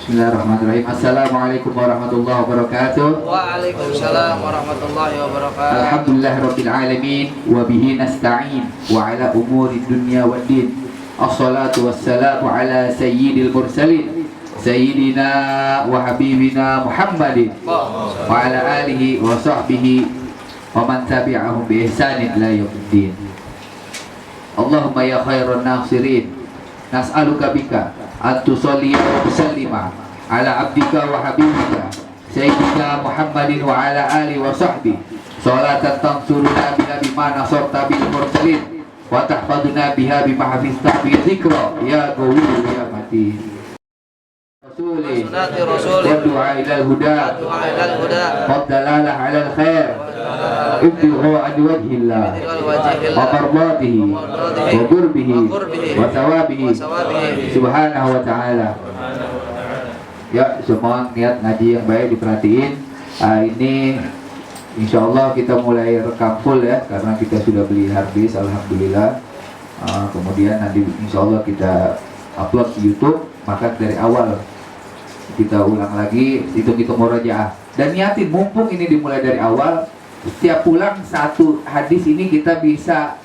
Bismillahirrahmanirrahim. Assalamualaikum warahmatullahi wabarakatuh. Waalaikumsalam warahmatullahi wabarakatuh. Alhamdulillahirabbil alamin wa bihi nasta'in wa ala umuri dunya waddin. Assalatu wassalamu ala sayyidil mursalin sayyidina wa habibina Muhammadin wa ala alihi wa sahbihi wa man tabi'ahum bi ihsanin ila yaumiddin. Allahumma ya khairan nasirin, nas'aluka bika antusalli wa tusallima ala abdika wa habibika sayyidina Muhammadin wa ala alihi wa sahbihi salatan tansuruna biha bima nasarta bil mursalin wa tahfaduna biha bima hafizta bi dzikra ya qawiyyu ya matin rasuli wa du'a ilal huda wa dalalah ala al khair ibtigha an wajhillah wa mardatihi wa qurbihi wa thawabihi subhanahu wa ta'ala. Ya, semua niat ngaji yang baik diperhatiin. Ini insya Allah kita mulai rekam full ya, karena kita sudah beli harddisk, alhamdulillah. Kemudian nanti insya Allah kita upload di YouTube. Maka dari awal kita ulang lagi, hitung-hitung murojaah. Dan niatin, mumpung ini dimulai dari awal, setiap pulang satu hadis ini kita bisa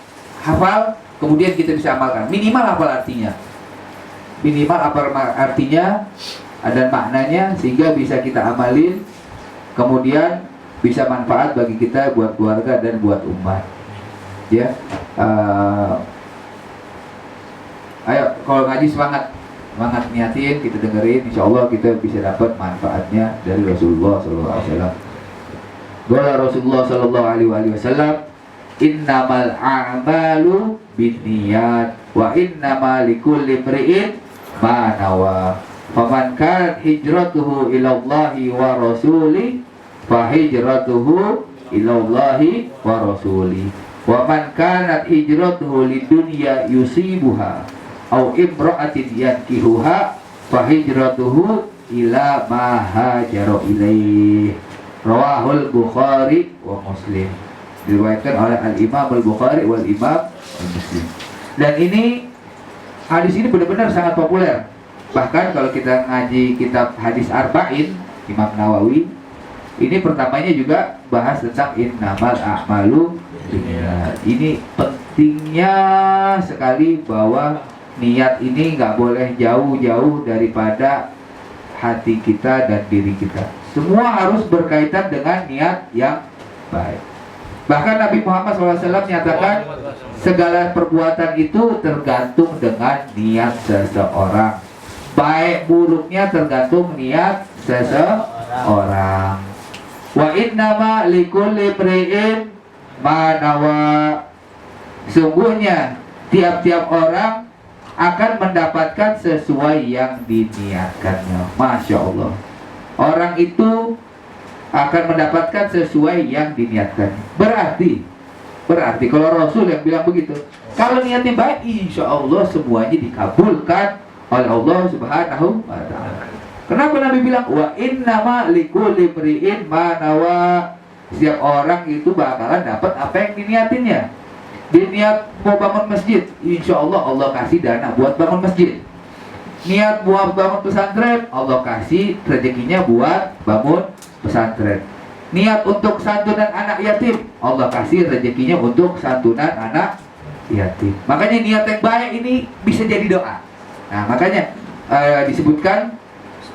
hafal, kemudian kita bisa amalkan. Minimal hafal artinya, minimal apa artinya dan maknanya, sehingga bisa kita amalin, kemudian bisa manfaat bagi kita, buat keluarga dan buat umat. Ya, ayo kalau ngaji semangat, semangat niatin, kita dengerin, insya Allah kita bisa dapat manfaatnya dari Rasulullah SAW. Qala Rasulullah sallallahu alaihi wasallam, innamal a'malu binniyat wa innamal likulli imri'in ma nawa. Faman kanat hijratuhu ila Allahi wa rasuli fa hijratuhu ila Allahi wa rasuli. Wa man kanat hijratuhu lidunya yusibuha au imra'atin yankihuha fa hijratuhu ila ma hajara ilaih. Rawahul Bukhari wa Muslim. Diriwayatkan oleh Al-Imam Al-Bukhari wal Imam Al-Muslim. Dan ini hadis ini benar-benar sangat populer. Bahkan kalau kita ngaji kitab hadis Arba'in Imam Nawawi, ini pertamanya juga bahas tentang innamal a'malu binniyat. Ini pentingnya sekali bahwa niat ini nggak boleh jauh-jauh daripada hati kita dan diri kita. Semua harus berkaitan dengan niat yang baik. Bahkan Nabi Muhammad SAW menyatakan segala perbuatan itu tergantung dengan niat seseorang. Baik buruknya tergantung niat seseorang. Wa innama likulli imri'in ma nawa. Sungguhnya tiap-tiap orang akan mendapatkan sesuai yang diniatkannya. Masya Allah. Orang itu akan mendapatkan sesuai yang diniatkan. Berarti kalau Rasul yang bilang begitu, kalau niatnya baik, insya Allah semuanya dikabulkan oleh Allah Subhanahu wa ta'ala. Kenapa Nabi bilang wa innama likulli imri'in ma nawa? Setiap orang itu bakalan dapat apa yang diniatinnya. Dia niat mau bangun masjid, insya Allah Allah kasih dana buat bangun masjid. Niat buat bangun pesantren, Allah kasih rezekinya buat bangun pesantren. Niat untuk santunan anak yatim, Allah kasih rezekinya untuk santunan anak yatim. Makanya niat yang baik ini bisa jadi doa. Nah makanya disebutkan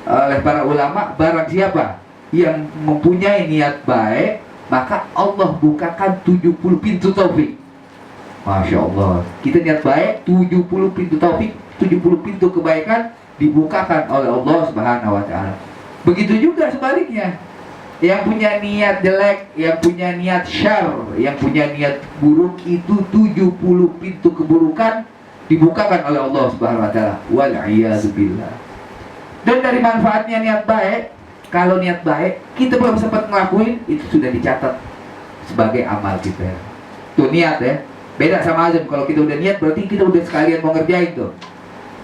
oleh para ulama, barang siapa yang mempunyai niat baik, maka Allah bukakan 70 pintu taufik. Masya Allah, kita niat baik, 70 pintu taufik, 70 pintu kebaikan dibukakan oleh Allah Subhanahu wa ta'ala. Begitu juga sebaliknya, yang punya niat jelek, yang punya niat syar, yang punya niat buruk, itu 70 pintu keburukan dibukakan oleh Allah Subhanahu wa ta'ala. Wal'iyadzubillah. Dan dari manfaatnya niat baik, kalau niat baik kita belum sempat ngelakuin, itu sudah dicatat sebagai amal kita. Tuh niat ya, beda sama azam. Kalau kita udah niat berarti kita udah sekalian mau ngerjain tuh.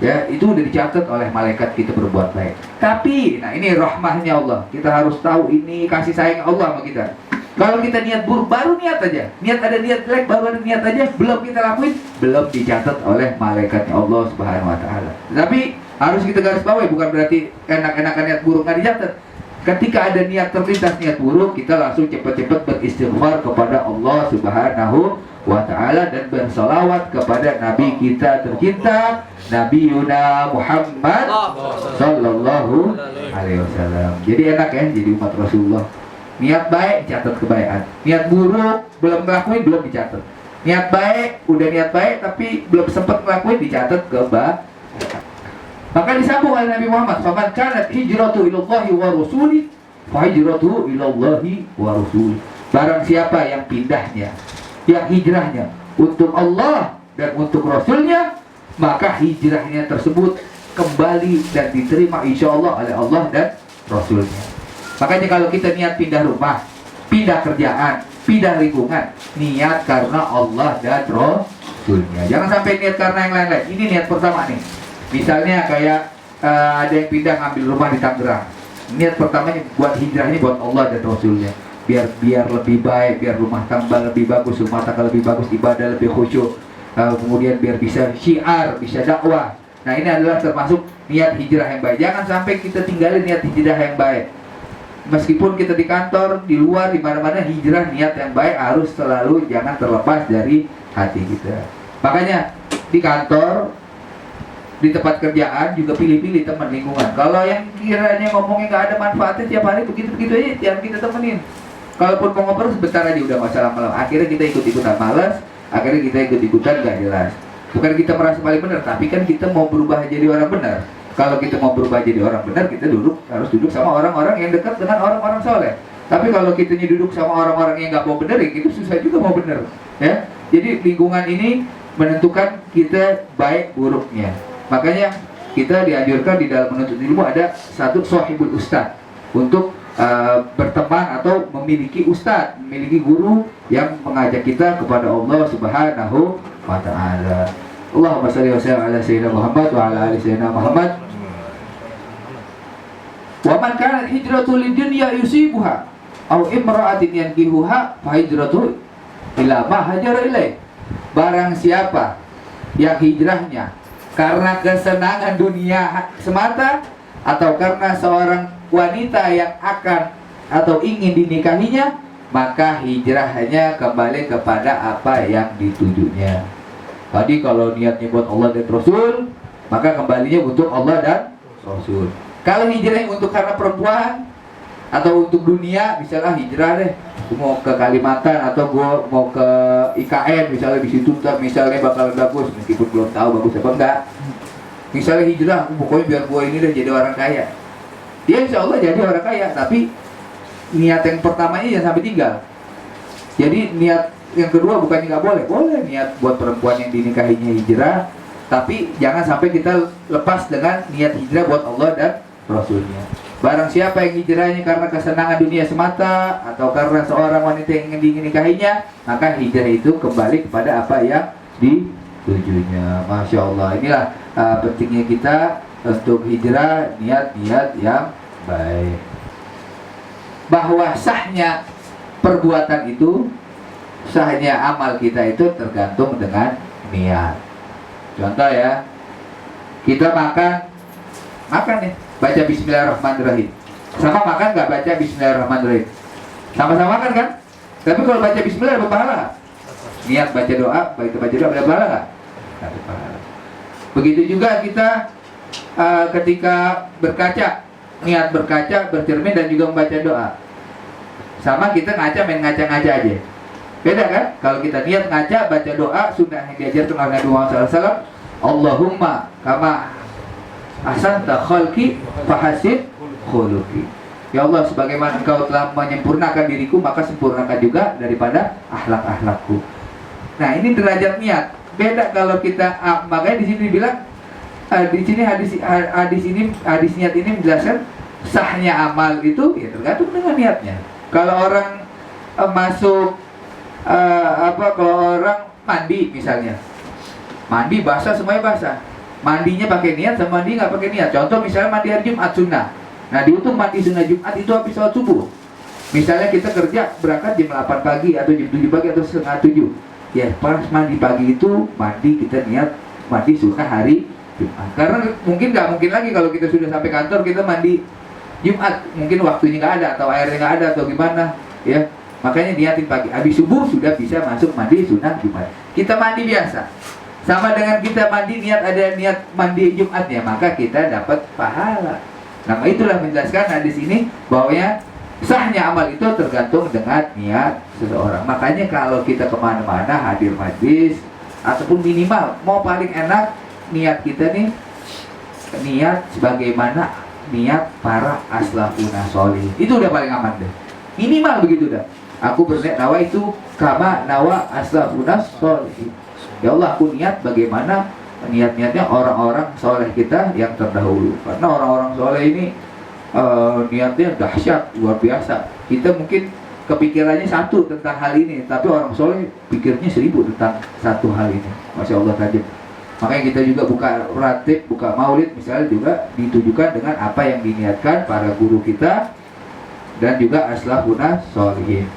Ya, itu udah dicatat oleh malaikat kita berbuat baik. Tapi, nah ini rahmahnya Allah. Kita harus tahu ini kasih sayang Allah sama kita. Kalau kita niat buruk, baru niat aja. Niat ada niat jelek, baru ada niat aja. Belum kita lakuin, belum dicatat oleh malaikatnya Allah Subhanahu wa ta'ala. Tapi Harus kita garis bawahi, bukan berarti enak-enakan niat buruk nggak dicatat. Ketika ada niat terlintas niat buruk, kita langsung cepat-cepat beristighfar kepada Allah Subhanahu wa ta'ala dan bersalawat kepada Nabi kita tercinta, Nabi Yuna Muhammad Sallallahu Alaihi Wasallam. Jadi enak ya jadi umat Rasulullah. Niat baik catat kebaikan, niat buruk belum ngelakuin belum dicatat. Niat baik udah niat baik tapi belum sempat ngelakuin dicatat kebaikan. Maka disambung oleh Nabi Muhammad, "Faman kanat hijratu ilallahi wa rasuli, fa hijratuhu ilallahi wa rasuli." Barang siapa yang pindahnya, yang hijrahnya untuk Allah dan untuk Rasulnya, maka hijrahnya tersebut kembali dan diterima insya Allah oleh Allah dan Rasulnya. Makanya kalau kita niat pindah rumah, pindah kerjaan, pindah lingkungan, niat karena Allah dan Rasulnya. Jangan sampai niat karena yang lain-lain. Ini niat pertama nih. Misalnya kayak ada yang pindah ngambil rumah di Tangerang. Niat pertamanya buat hijrah ini buat Allah dan Rasulnya. Biar lebih baik, biar rumah tangga lebih bagus, rumah tangga lebih bagus, ibadah lebih khusyuk. Kemudian biar bisa syiar, bisa dakwah. Nah ini adalah termasuk niat hijrah yang baik. Jangan sampai kita tinggalin niat hijrah yang baik. Meskipun kita di kantor, di luar, di mana-mana, hijrah niat yang baik harus selalu jangan terlepas dari hati kita. Makanya di kantor, di tempat kerjaan juga pilih-pilih teman lingkungan. Kalau yang kiranya ngomongnya nggak ada manfaatnya tiap hari begitu-begitu aja, yang kita temenin. Kalaupun mau ngobrol sebentar aja udah masalah malam. Akhirnya kita ikut-ikutan malas, akhirnya kita ikut-ikutan nggak jelas. Bukan kita merasa paling benar, tapi kan kita mau berubah jadi orang benar. Kalau kita mau berubah jadi orang benar, kita harus duduk sama orang-orang yang dekat dengan orang-orang soleh. Tapi kalau kita duduk sama orang-orang yang nggak mau benar, ya itu susah juga mau benar. Ya, jadi lingkungan ini menentukan kita baik buruknya. Makanya kita dianjurkan di dalam menuntut ilmu ada satu sahibul ustad untuk berteman atau memiliki ustad, memiliki guru yang mengajak kita kepada Allah Subhanahu wa ta'ala. Allahumma shalli wa sallim ala sayyidina Muhammad wa ala ali sayyidina Muhammad. Wa man kanat hijratu lidunya yusibuha aw imra'atin yankihuha fa hijratu ila ma hajara ilaih. Barang siapa yang hijrahnya karena kesenangan dunia semata atau karena seorang wanita yang akan atau ingin dinikahinya, maka hijrahnya kembali kepada apa yang ditujunya. Tadi kalau niatnya buat Allah dan Rasul, maka kembalinya untuk Allah dan Rasul. Kalau hijrahnya untuk karena perempuan atau untuk dunia, misalnya hijrah deh, mau ke Kalimantan atau gua mau ke IKN misalnya, di situ misalnya bakal bagus meskipun belum tahu bagus apa enggak. Misalnya hijrah, pokoknya biar gua ini deh jadi orang kaya. Dia insya Allah jadi orang kaya, tapi niat yang pertamanya jangan sampai tinggal. Jadi niat yang kedua bukannya nggak boleh, boleh niat buat perempuan yang dinikahinya hijrah, tapi jangan sampai kita lepas dengan niat hijrah buat Allah dan Rasulnya. Barang siapa yang hijrahnya karena kesenangan dunia semata atau karena seorang wanita yang ingin dinikahinya, maka hijrah itu kembali kepada apa yang ditujunya. Masya Allah, inilah pentingnya kita untuk hijrah, niat-niat yang baik. Bahwa sahnya perbuatan itu, sahnya amal kita itu tergantung dengan niat. Contoh ya, kita makan nih, baca Bismillahirrahmanirrahim. Sama makan nggak baca Bismillahirrahmanirrahim? Sama-sama makan kan? Tapi kalau baca Bismillah ada pahala nggak? Niat baca doa, baca doa ada pahala nggak? Ada pahala. Begitu juga kita ketika berkaca, niat berkaca, bercermin dan juga membaca doa. Sama kita ngaca, main ngaca-ngaca aja. Beda kan? Kalau kita niat ngaca, baca doa, sunnah yang diajarkan oleh Nabi Muhammad SAW, Allahumma kama ahsanta khalqi fahasin khuluqi. Ya Allah, sebagaimana Engkau telah menyempurnakan diriku, maka sempurnakan juga daripada akhlak-akhlakku. Nah, ini derajat niat. Beda kalau kita makanya di sini dibilang di sini hadis niat ini menjelaskan sahnya amal itu ya tergantung dengan niatnya. Kalau orang masuk kalau orang mandi misalnya, mandi basah, semuanya basah, mandinya pakai niat sama mandi nggak pakai niat. Contoh misalnya mandi hari Jumat sunnah, nah dihitung mandi sunnah Jumat itu habis sholat subuh. Misalnya kita kerja berangkat jam 8 pagi atau jam 7 pagi atau setengah 7, ya pas mandi pagi itu mandi kita niat mandi sunnah hari Jumat. Karena nggak mungkin lagi kalau kita sudah sampai kantor kita mandi Jumat, mungkin waktunya nggak ada atau airnya nggak ada atau gimana, ya. Makanya niatin pagi, habis subuh sudah bisa masuk mandi sunat Jumat. Kita mandi biasa, sama dengan kita mandi ada niat mandi Jumatnya, maka kita dapat pahala. Nah, itulah menjelaskan hadis ini bahwa sahnya amal itu tergantung dengan niat seseorang. Makanya kalau kita kemana-mana hadir majlis ataupun minimal mau paling enak niat kita nih niat sebagaimana niat para aslafuna sholih. Itu udah paling aman deh. Minimal begitu dah. Aku berniat nawa itu kama nawa aslafuna sholih. Ya Allah, aku niat bagaimana niat-niatnya orang-orang soleh kita yang terdahulu. Karena orang-orang soleh ini niatnya dahsyat, luar biasa. Kita mungkin kepikirannya satu tentang hal ini, tapi orang soleh pikirnya 1000 tentang satu hal ini. Masya Allah tajam. Makanya kita juga buka ratib, buka maulid misalnya juga ditujukan dengan apa yang diniatkan para guru kita dan juga aslafuna sholihin.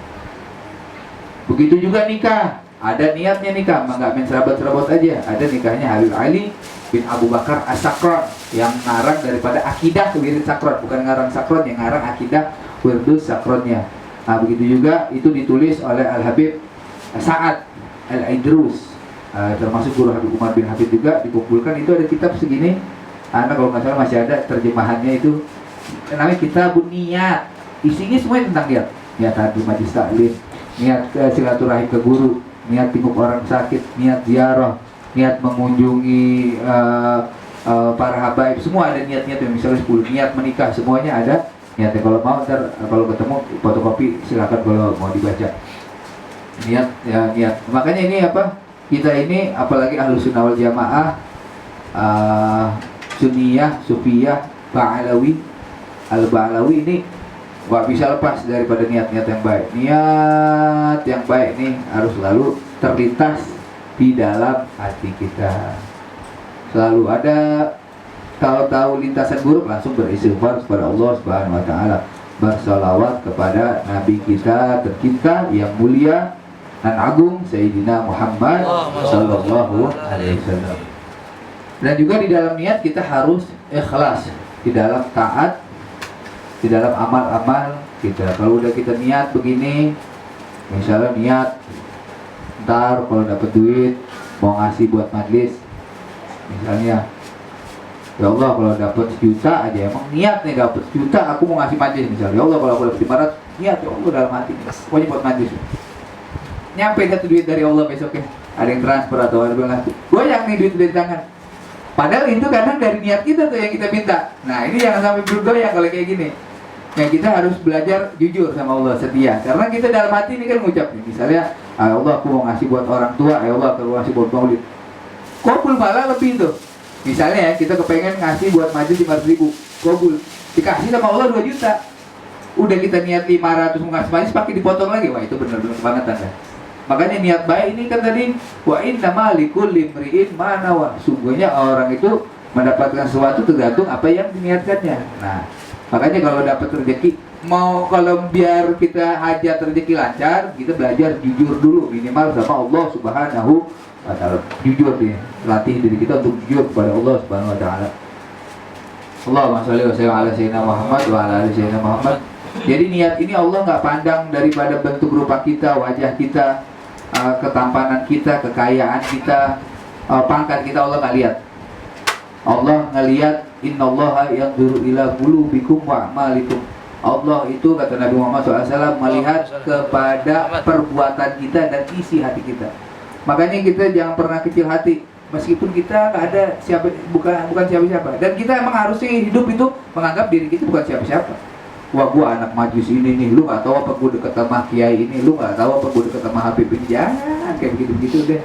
Begitu juga nikah, ada niatnya nikah, nggak main serabot-serabot aja. Ada nikahnya Habib Ali bin Abu Bakar As-Sakron yang ngarang daripada akidah wirid sakron, bukan ngarang sakron, yang ngarang akidah wirdus sakronnya. Nah, begitu juga itu ditulis oleh Al-Habib Sa'ad Al-Idrus, termasuk guru Habib Umar bin Habib juga dikumpulkan. Itu ada kitab segini, anak kalau nggak salah masih ada terjemahannya, itu namanya Kitabun Niyat. Isinya semuanya tentang niat, niat hadir majlis taklim, niat silaturahim ke guru, niat tengok orang sakit, niat ziarah, niat mengunjungi para habaib, semua ada niat-niat. Misalnya 10 niat menikah, semuanya ada niatnya. Kalau mau ntar kalau ketemu fotokopi silakan kalau mau dibaca. Niat ya niat. Makanya ini apa? Kita ini apalagi Ahlus Sunnah wal Jamaah, Sunniyah, Sufiyah, Ba'alawi, Al-Ba'alawi ini nggak bisa lepas daripada niat-niat yang baik. Niat yang baik ini harus selalu terlintas di dalam hati kita. Selalu ada, kalau tahu lintasan buruk langsung beristighfar kepada Allah Subhanahu wa taala, bersalawat kepada nabi kita tercinta yang mulia dan agung Sayyidina Muhammad sallallahu alaihi wasallam. Dan juga di dalam niat kita harus ikhlas di dalam taat, di dalam amal-amal kita. Kalau udah kita niat begini, misalnya niat ntar kalau dapat duit mau ngasih buat majlis, misalnya ya Allah kalau dapat 1 juta aja, emang niat nih dapat 1 juta aku mau ngasih majlis misalnya. Ya Allah kalau aku dapat 500, niat ya Allah dalam hati pokoknya buat majlis. Nyampe satu duit dari Allah besoknya, ada yang transfer atau ada yang ngasih, goyang nih duit dari tangan. Padahal itu kadang dari niat kita tuh yang kita minta. Nah ini jangan sampai bergoyang kalau kayak gini. Yang kita harus belajar jujur sama Allah, setia. Karena kita dalam hati ini kan ngucap nih, misalnya ya Allah aku mau ngasih buat orang tua, ya Allah aku mau ngasih buat maulid. Kabul malah lebih tuh. Misalnya ya kita kepengen ngasih buat majlis 500.000, kabul. Dikasih sama Allah 2 juta. Udah kita niat 500 mau ngasih majlis pakai dipotong lagi. Wah itu benar-benar kebangetan kan. Makanya niat baik ini kan tadi wa innamal likulli imri'in ma nawa. Sungguhnya orang itu mendapatkan sesuatu tergantung apa yang diniatkannya. Nah, makanya kalau dapat rezeki, mau kalau biar kita hajat rezeki lancar, kita belajar jujur dulu minimal sama Allah Subhanahu wa taala. Jujur nih, latih diri kita untuk jujur kepada Allah Subhanahu wa taala. Allahumma shalli wa sallim ala sayyidina Muhammad wa ala ali sayyidina Muhammad. Jadi niat ini Allah nggak pandang daripada bentuk rupa kita, wajah kita, ketampanan kita, kekayaan kita, pangkat kita, Allah nggak lihat. Allah ngelihat innallaha yanzuru ila qulubikum wa a'malikum. Allah itu kata Nabi Muhammad SAW melihat kepada perbuatan kita dan isi hati kita. Makanya kita jangan pernah kecil hati, meskipun kita nggak ada siapa, bukan siapa-siapa. Dan kita emang harusnya hidup itu menganggap diri kita bukan siapa-siapa. Wah gua anak majlis ini nih, lu nggak tahu apa gua deket sama kiai ini, lu nggak tahu apa gua deket sama Habib ini. Jangan kayak begitu-begitu deh.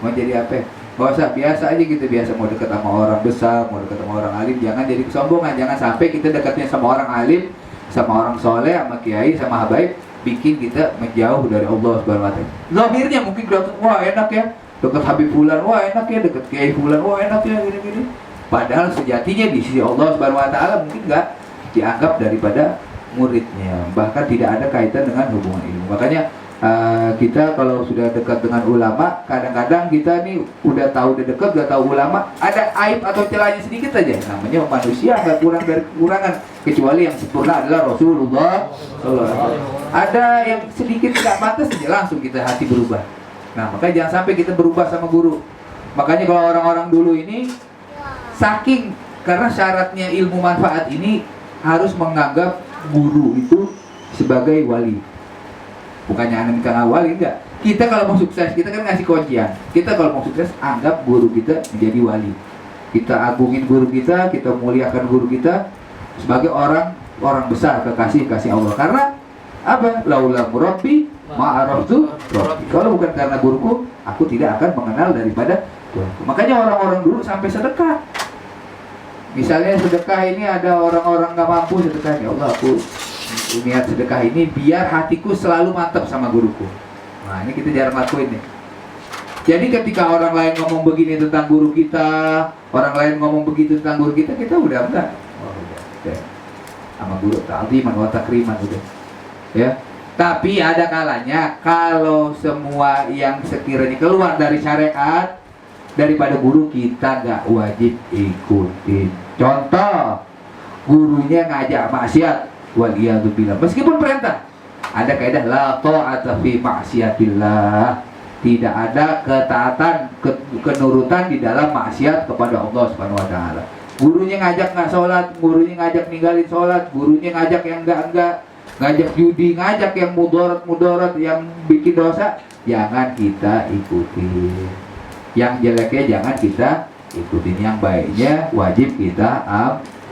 Mau jadi apa? Gak usah, biasa aja gitu, biasa mau deket sama orang besar, mau deket sama orang alim. Jangan jadi kesombongan, jangan sampai kita dekatnya sama orang alim, sama orang soleh, sama kiai, sama habaib, bikin kita menjauh dari Allah Subhanahu wa taala. Zahirnya mungkin kelihatan, wah enak ya deket Habib Fulan, wah enak ya deket kiai Fulan, wah enak ya gini-gini. Padahal sejatinya di sisi Allah Subhanahu wa taala mungkin nggak dianggap daripada muridnya, bahkan tidak ada kaitan dengan hubungan ilmu. Makanya kita kalau sudah dekat dengan ulama, kadang-kadang kita nih udah dekat, udah tahu ulama, ada aib atau celahnya sedikit aja. Namanya manusia, nggak kurang dari kekurangan, kecuali yang sempurna adalah Rasulullah SAW. Ada yang sedikit tidak pantas aja langsung kita hati berubah. Nah, makanya jangan sampai kita berubah sama guru. Makanya kalau orang-orang dulu ini saking, karena syaratnya ilmu manfaat ini harus menganggap guru itu sebagai wali. Bukannya anak kita wali, enggak. Kita kalau mau sukses, kita kan ngasih kuncian. Kita kalau mau sukses, anggap guru kita menjadi wali. Kita agungin guru kita muliakan guru kita sebagai orang besar, kekasih Allah. Karena apa? Laula murabbi ma'araftu rabbi. Kalau bukan karena guruku, aku tidak akan mengenal daripada guruku. Makanya orang-orang dulu sampai sedekah. Misalnya sedekah ini ada orang-orang nggak mampu sedekah, ya Allah, aku niat sedekah ini biar hatiku selalu mantap sama guruku. Nah, ini kita jarang lakuin nih. Jadi ketika orang lain ngomong begini tentang guru kita, orang lain ngomong begitu tentang guru kita udah enggak. Oh, udah. Sama guru ta'ziman wa takriman udah. Ya. Tapi ada kalanya kalau semua yang sekiranya keluar dari syariat daripada guru, kita nggak wajib ikutin. Contoh, gurunya ngajak maksiat, waliyadzubillah, meskipun perintah, ada kaidah la ta'ata fi maksiatillah, tidak ada ketaatan, kenurutan di dalam maksiat kepada Allah Subhanahu wa taala. Gurunya ngajak nggak sholat, gurunya ngajak ninggalin sholat, gurunya ngajak yang enggak, ngajak judi, ngajak yang mudarat, yang bikin dosa, jangan kita ikuti. Yang jeleknya jangan kita ikutin, yang baiknya wajib kita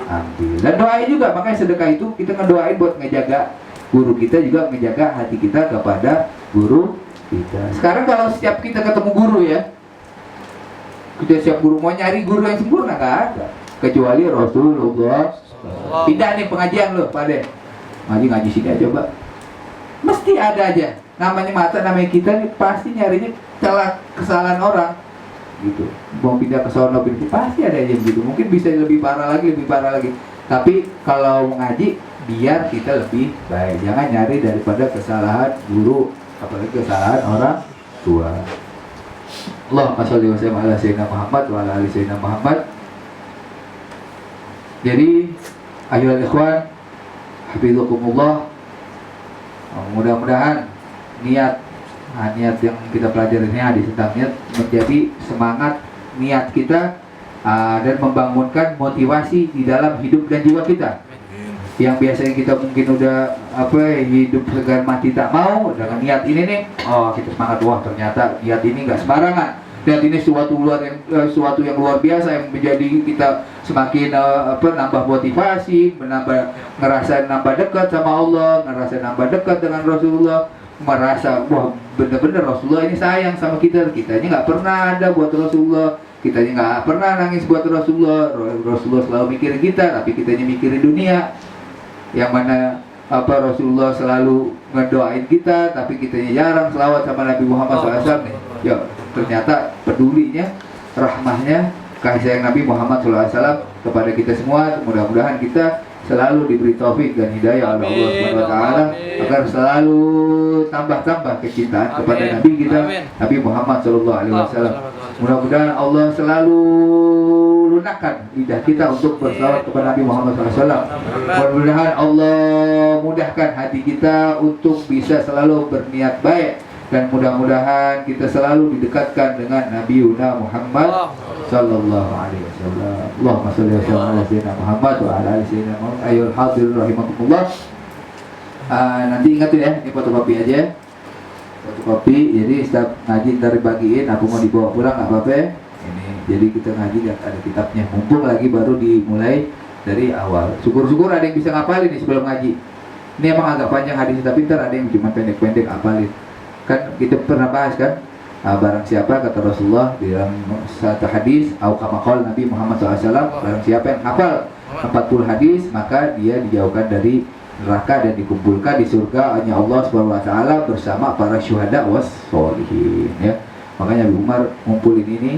ambil. Dan doain juga, makanya sedekah itu kita ngedoain buat ngejaga guru kita, juga ngejaga hati kita kepada guru kita. Sekarang kalau setiap kita ketemu guru ya, kita siap guru, mau nyari guru yang sempurna nggak ada, kecuali Rasulullah. Pindah nih pengajian lo, Pak De, ngaji sini aja, Pak. Mesti ada aja, namanya mata, namanya kita nih pasti nyarinya celah kesalahan orang gitu. Mau pindah ke sono pasti ada aja gitu. Mungkin bisa lebih parah lagi. Tapi kalau mengaji biar kita lebih baik, jangan nyari daripada kesalahan guru, apalagi kesalahan orang tua. Allahumma sholli wa sallim ala sayyidina Muhammad wa ala ali sayyidina Muhammad. Jadi ayyuhal ikhwan hafizakumullah, mudah-mudahan niat yang kita pelajari ini, hadis tentang niat, menjadi semangat niat kita dan membangunkan motivasi di dalam hidup dan jiwa kita. Yang biasanya kita mungkin udah hidup segan mati tak mau, dengan niat ini nih, kita semangat, wah ternyata niat ini nggak sembarangan. Niat ini suatu yang luar biasa, yang menjadi kita semakin nambah motivasi, ngerasa nambah dekat sama Allah, ngerasa nambah dekat dengan Rasulullah, merasa wah bener-bener Rasulullah ini sayang sama kita. Kitanya nggak pernah ada buat Rasulullah, kitanya nggak pernah nangis buat Rasulullah. Rasulullah selalu mikirin kita, tapi kitanya mikirin dunia. Yang mana Rasulullah selalu ngedoain kita, tapi kitanya jarang selawat sama Nabi Muhammad SAW nih. Ya, ternyata pedulinya, rahmahnya, kasih sayang Nabi Muhammad SAW kepada kita semua. Mudah-mudahan kita selalu diberi taufik dan hidayah oleh Allah Subhanahu wa taala, agar selalu tambah kecintaan kepada Nabi kita, Nabi Muhammad sallallahu alaihi wasallam. Mudah-mudahan Allah selalu lunakkan lidah kita untuk bersalawat kepada Nabi Muhammad SAW. Mudah-mudahan Allah mudahkan hati kita untuk bisa selalu berniat baik, dan mudah-mudahan kita selalu didekatkan dengan Nabi Muhammad sallallahu alaihi wasallam. Allahumma shalli ala sayyidina Muhammad wa ala ali sayyidina Muhammad. Ayyuhal hadirin rahimakumullah. Nanti ingat tuh ya, ini fotokopi aja. Fotokopi, jadi setiap ngaji ntar bagiin, aku mau dibawa pulang nggak apa-apa. Ini, jadi kita ngaji lihat ada kitabnya. Mumpung lagi baru dimulai dari awal. Syukur-syukur ada yang bisa ngapalin nih sebelum ngaji. Ini emang agak panjang hadis, tapi ntar ada yang cuma pendek-pendek apalin. Kan kita pernah bahas kan, barang siapa kata Rasulullah di dalam satu hadis, au kama qala Nabi Muhammad SAW, barang siapa yang hafal 40 hadis, maka dia dijauhkan dari neraka dan dikumpulkan di surga hanya Allah Subhanahu wa taala bersama para syuhada was sholihin ya. Makanya Abu Umar ngumpulin ini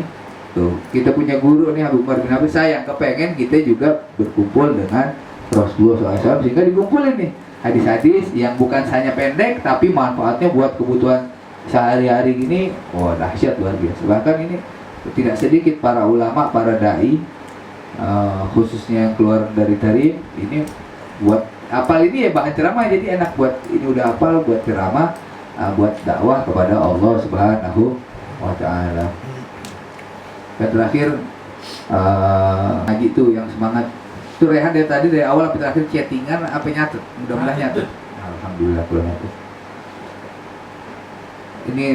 tuh. Kita punya guru nih Abu Umar bin Abi, sayang kepengen kita juga berkumpul dengan Rasulullah SAW sehingga dikumpulin nih. hadis-hadis yang bukan hanya pendek tapi manfaatnya buat kebutuhan sehari-hari gini, dahsyat luar biasa. Bahkan ini tidak sedikit para ulama, para dai, khususnya yang keluar dari tarif ini buat apal ini ya bahan ceramah, jadi enak buat ini udah apal buat ceramah, buat dakwah kepada Allah Subhanahu wa Ta'ala. Dan terakhir ngaji tuh yang semangat tuh Rehan dari tadi dari awal sampai terakhir chattingan apa nyatet, mudah-mudahan nyatet. Alhamdulillah kalau nyatet. Ini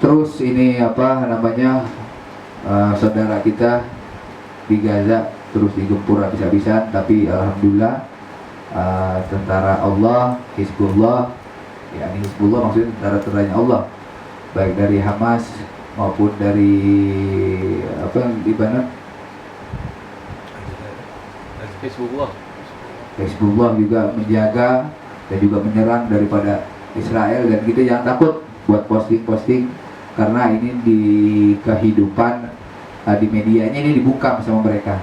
terus ini apa namanya saudara kita di Gaza terus digempur habis-habisan, tapi alhamdulillah tentara Allah, Hizbullah, yakni Hizbullah maksudnya tentara-tentaranya Allah, baik dari Hamas maupun dari apa di mana Hizbullah juga menjaga dan juga menyerang daripada Israel, dan kita jangan takut buat posting-posting karena ini di kehidupan di medianya ini dibuka sama mereka.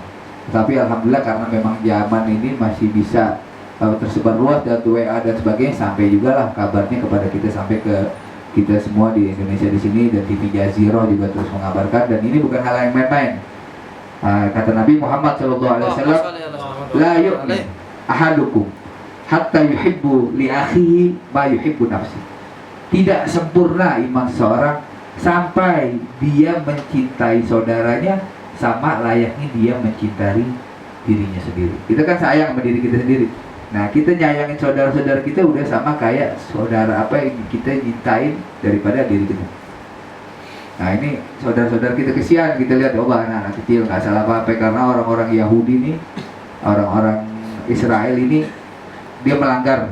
Tapi alhamdulillah karena memang zaman ini masih bisa tersebar luas dan WA dan sebagainya, sampai juga lah kabarnya kepada kita, sampai ke kita semua di Indonesia di sini, dan TV Jazirah juga terus mengabarkan, dan ini bukan hal yang main-main. Kata Nabi Muhammad SAW, la yu'min ahadukum hatta yuhibbu li akhihi ma yuhibbu nafsi. Tidak sempurna iman seorang sampai dia mencintai saudaranya sama layaknya dia mencintai dirinya sendiri. Kita kan sayang sama diri kita sendiri. Nah, kita nyayangin saudara-saudara kita udah sama kayak saudara apa yang kita cintain daripada diri kita. Nah, ini saudara-saudara kita kesian, kita lihat anak-anak kecil nggak salah apa-apa, karena orang-orang Yahudi ini, orang-orang Israel ini, dia melanggar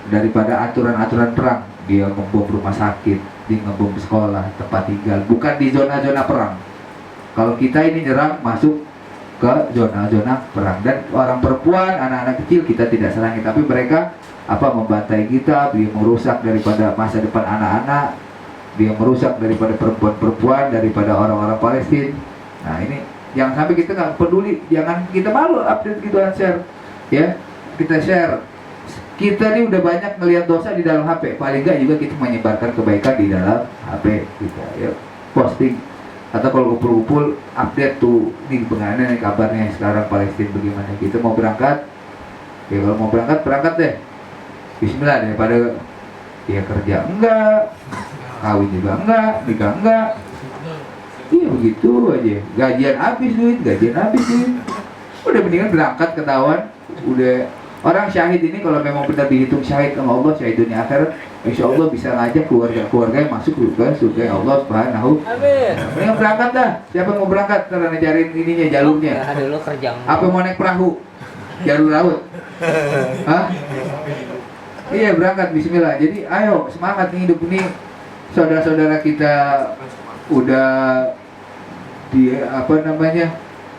daripada aturan-aturan perang. Dia ngebom rumah sakit, dia ngebom sekolah, tempat tinggal, bukan di zona-zona perang. Kalau kita ini nyerang masuk ke zona-zona perang, dan orang perempuan, anak-anak kecil kita tidak serangi, tapi mereka membantai kita, dia merusak daripada masa depan anak-anak, dia merusak daripada perempuan-perempuan, daripada orang-orang Palestina. Nah, ini yang sampai kita nggak peduli, jangan kita malu update gituan, share ya, kita share. Kita nih udah banyak melihat dosa di dalam HP, paling nggak juga kita menyebarkan kebaikan di dalam HP kita ya, posting. Atau kalau kumpul-kumpul update tuh, nih bagaimana nih kabarnya sekarang Palestina bagaimana, kita mau berangkat ya, kalau mau berangkat deh, bismillah, daripada ya kerja enggak, kawin juga enggak, nikah enggak, iya begitu aja, gajian habis duit, udah mendingan berangkat ketahuan. Udah orang syahid ini kalau memang benar dihitung syahid sama Allah, syahid dunia akhirat, insya Allah bisa ngajak keluarga yang masuk ke surga Allah Subhanahu. Amin. Mendingan berangkat dah. Siapa yang mau berangkat? Karena cariin ininya, jalurnya. Ya, dulu kerja. Apa mau naik perahu? Jalur laut. Hah? Iya, berangkat, bismillah. Jadi ayo semangat nih hidup ini. Saudara-saudara kita udah di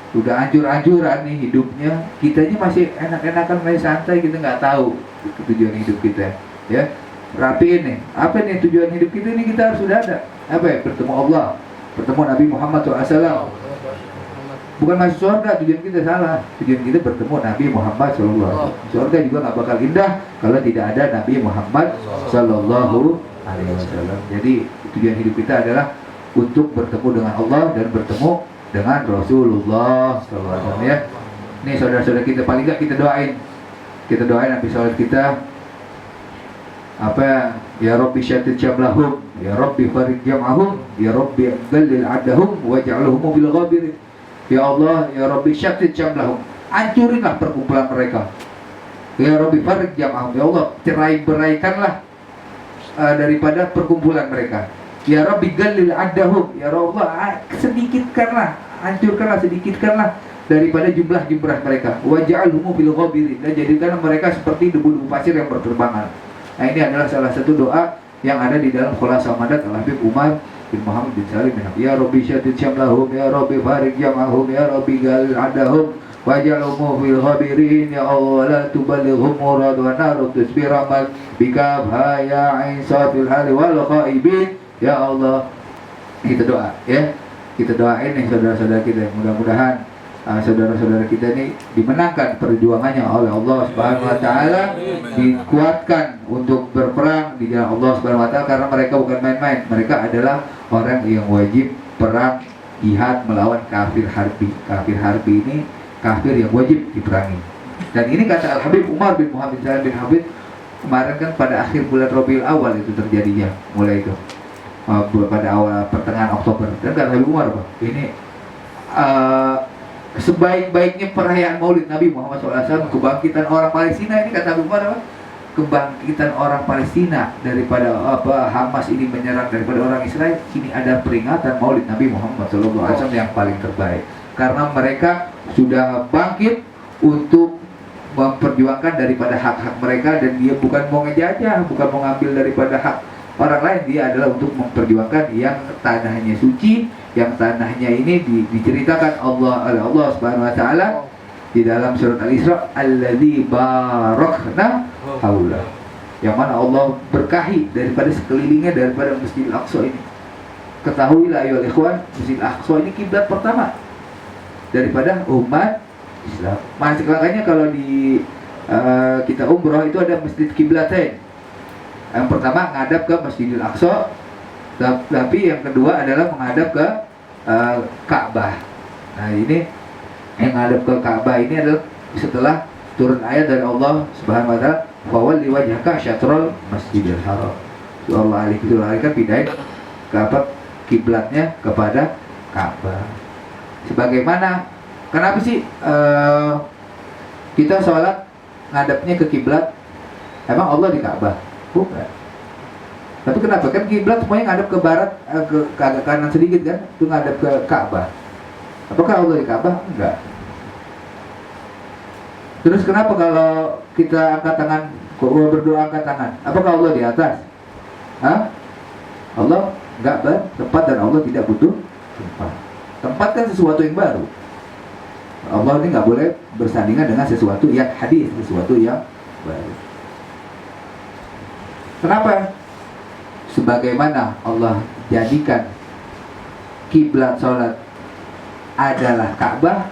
udah anjur-anjuran nih hidupnya, kita ini masih enak-enakan, masih santai, kita nggak tahu tujuan hidup kita ya. Rapiin nih, apa nih tujuan hidup kita ini, kita harus sudah ada apa ya, bertemu Allah, bertemu Nabi Muhammad SAW. Bukan masuk surga, tujuan kita salah, tujuan kita bertemu Nabi Muhammad SAW. Surga juga nggak bakal indah kalau tidak ada Nabi Muhammad SAW. Jadi tujuan hidup kita adalah untuk bertemu dengan Allah dan bertemu dengan Rasulullah SAW ya. Nih saudara-saudara kita, paling nggak kita doain habis sholat kita apa ya, Rabbi syatit syamlahum, ya Rabbi farid jam'ahum, ya Rabbi ghalil adahum waj'alhum bil ghabirin. Ya Allah, ya Rabbi syatit syamlahum, hancurinlah perkumpulan mereka. Ya Rabbi farid jam'ahum, ya Allah cerai-beraikanlah daripada perkumpulan mereka. Ya Rabbi ghalil adahum, ya Allah sedikitkanlah, hancurkanlah daripada jumlah mereka. Waj'alhum bil ghabirin, dan jadikan mereka seperti debu-debu pasir yang berterbangan. Nah, ini adalah salah satu doa yang ada di dalam Khulasah Madat Al-Habib Umar bin Muhammad bin Salim bin Ya Rabbi syatit syamlahum, ya Rabbi farik jam'ahum, ya Rabbi ghalil adahum waj'alhum bil ghabirin, ya Allah la tubalighum murad wa naru tusbiramat bika ya ain safil hali wal khaibin. Ya Allah, kita doa ya, kita doain nih saudara-saudara kita, mudah-mudahan saudara-saudara kita ini dimenangkan perjuangannya oleh Allah Subhanahu wa taala, dikuatkan untuk berperang di jalan Allah Subhanahu wa taala, karena mereka bukan main-main. Mereka adalah orang yang wajib perang jihad melawan kafir harbi. Kafir harbi ini kafir yang wajib diperangi. Dan ini kata Al-Habib Umar bin Muhammad Salim bin Habib kemarin kan pada akhir bulan Rabiul Awal itu terjadinya, mulai itu pada awal pertengahan Oktober. Dan kata Habib Umar, ini sebaik-baiknya perayaan Maulid Nabi Muhammad SAW, kebangkitan orang Palestina ini, kata Habib Umar apa? Kebangkitan orang Palestina daripada Hamas ini menyerang daripada orang Israel. Ini ada peringatan Maulid Nabi Muhammad SAW yang paling terbaik, karena mereka sudah bangkit untuk memperjuangkan daripada hak-hak mereka, dan dia bukan mau ngejajah, bukan mau ngambil daripada hak orang lain. Dia adalah untuk memperjuangkan yang tanahnya suci, yang tanahnya ini diceritakan oleh Allah Subhanahu wa taala di dalam surat Al-Isra, alladzi barakna haula, yang mana Allah berkahi daripada sekelilingnya, daripada Masjidil Aqsa ini. Ketahuilah ayyuhal ikhwan, Masjidil Aqsa ini kiblat pertama daripada umat Islam. Makanya kalau di kita umroh itu ada masjid kiblatain. Yang pertama menghadap ke Masjidil Aqsa, tapi yang kedua adalah menghadap ke Ka'bah. Nah ini yang menghadap ke Ka'bah ini adalah setelah turun ayat dari Allah Subhanahu wa taala, fawalli wajhaka syatrul Masjidil Haram. Allah alaihi pindahin ke apa? Kiblatnya kepada Ka'bah. Sebagaimana, kenapa sih kita sholat ngadapnya ke kiblat? Emang Allah di Ka'bah? Bukan. Tapi kenapa? Kan kiblat semuanya ngadap ke barat, ke kanan sedikit kan? Itu ngadap ke Ka'bah. Apakah Allah di Ka'bah? Enggak. Terus kenapa kalau kita angkat tangan, berdoa angkat tangan? Apakah Allah di atas? Hah? Allah enggak bertempat, dan Allah tidak butuh tempat. Tempat kan sesuatu yang baru. Allah ini nggak boleh bersandingan dengan sesuatu yang hadis, sesuatu yang baru. Kenapa? Sebagaimana Allah jadikan kiblat sholat adalah Ka'bah,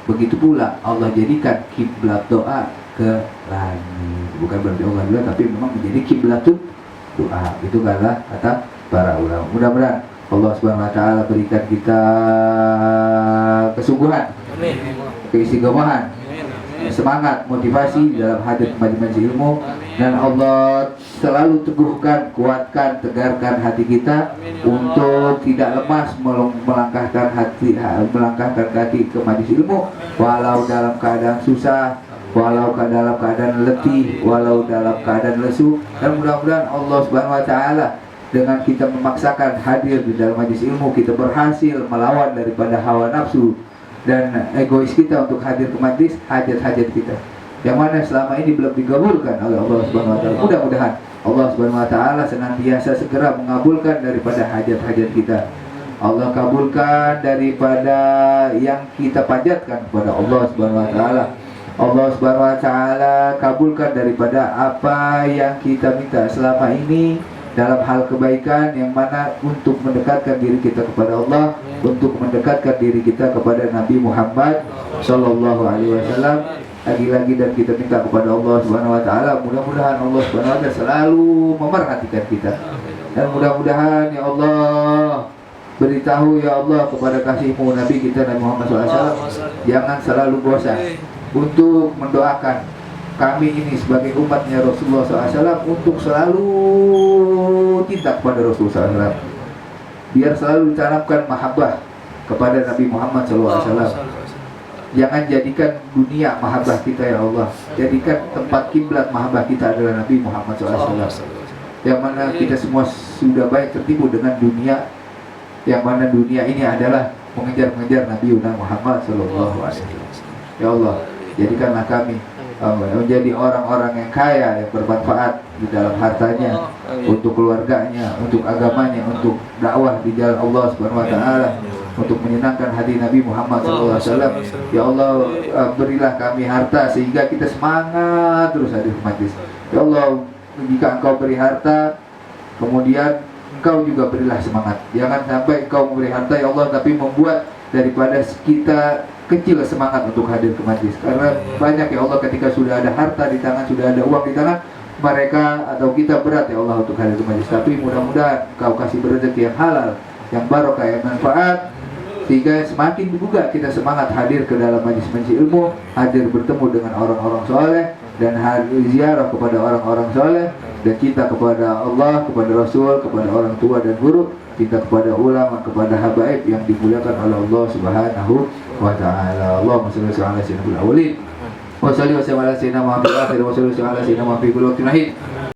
begitu pula Allah jadikan kiblat doa ke langit. Bukan berarti Allah doa, tapi memang menjadi kiblat doa. Itu adalah kata para ulama. Mudah-mudahan Allah Subhanahu wa taala berikan kita kesungguhan, keistiqomahan, semangat, motivasi dalam hadir majelis ilmu, dan Allah selalu teguhkan, kuatkan, tegarkan hati kita untuk tidak lemas melangkahkan kaki ke majelis ilmu, walau dalam keadaan susah, walau dalam keadaan letih, walau dalam keadaan lesu. Dan mudah-mudahan Allah Subhanahu wa taala dengan kita memaksakan hadir di dalam majelis ilmu, kita berhasil melawan daripada hawa nafsu dan egois kita untuk hadir ke majelis, hajat-hajat kita yang mana selama ini belum digabulkan oleh Allah Subhanahu wa taala. Mudah-mudahan Allah Subhanahu wa taala senantiasa segera mengabulkan daripada hajat-hajat kita. Allah kabulkan daripada yang kita panjatkan kepada Allah Subhanahu wa taala. Allah Subhanahu wa taala kabulkan daripada apa yang kita minta selama ini dalam hal kebaikan, yang mana untuk mendekatkan diri kita kepada Allah, untuk mendekatkan diri kita kepada Nabi Muhammad Sallallahu Alaihi Wasallam. Lagi-lagi dan kita minta kepada Allah Subhanahu Wa Taala, mudah-mudahan Allah Subhanahu Wa Taala selalu memerhatikan kita, dan mudah-mudahan ya Allah beritahu ya Allah kepada kasihmu Nabi kita Nabi Muhammad SAW, jangan selalu bosan untuk mendoakan kami ini sebagai umatnya Rasulullah SAW untuk selalu cinta kepada Rasulullah SAW, biar selalu ditanamkan mahabbah kepada Nabi Muhammad SAW. Jangan jadikan dunia mahabbah kita ya Allah, jadikan tempat kiblat mahabbah kita adalah Nabi Muhammad SAW, yang mana kita semua sudah banyak tertipu dengan dunia, yang mana dunia ini adalah mengejar-mengejar Nabi Muhammad SAW. Ya Allah, jadikanlah kami menjadi orang-orang yang kaya, yang bermanfaat di dalam hartanya, untuk keluarganya, untuk agamanya, untuk dakwah di jalan Allah Subhanahu wa taala, untuk menyenangkan hati Nabi Muhammad SAW. Ya Allah, berilah kami harta sehingga kita semangat terus hadir ke majlis. Ya Allah, jika Engkau beri harta, kemudian Engkau juga berilah semangat. Jangan sampai Engkau memberi harta ya Allah, tapi membuat daripada kita kecil semangat untuk hadir ke majlis. Karena banyak ya Allah ketika sudah ada harta di tangan, sudah ada uang di tangan, mereka atau kita berat ya Allah untuk hadir ke majlis. Tapi mudah-mudahan Kau kasih rezeki yang halal, yang barokah, yang manfaat, sehingga semakin juga kita semangat hadir ke dalam majlis-majlis ilmu, hadir bertemu dengan orang-orang soleh, dan hadir ziarah kepada orang-orang soleh, dan cinta kepada Allah, kepada Rasul, kepada orang tua dan guru, cinta kepada ulama, kepada habaib yang dimuliakan oleh Allah Subhanahu wa ta'ala. Allahumma shalli ala sayyidina Muhammad wa salli wa sallam ala sayyidina Muhammad wa salli wa sallam ala sayyidina Muhammad.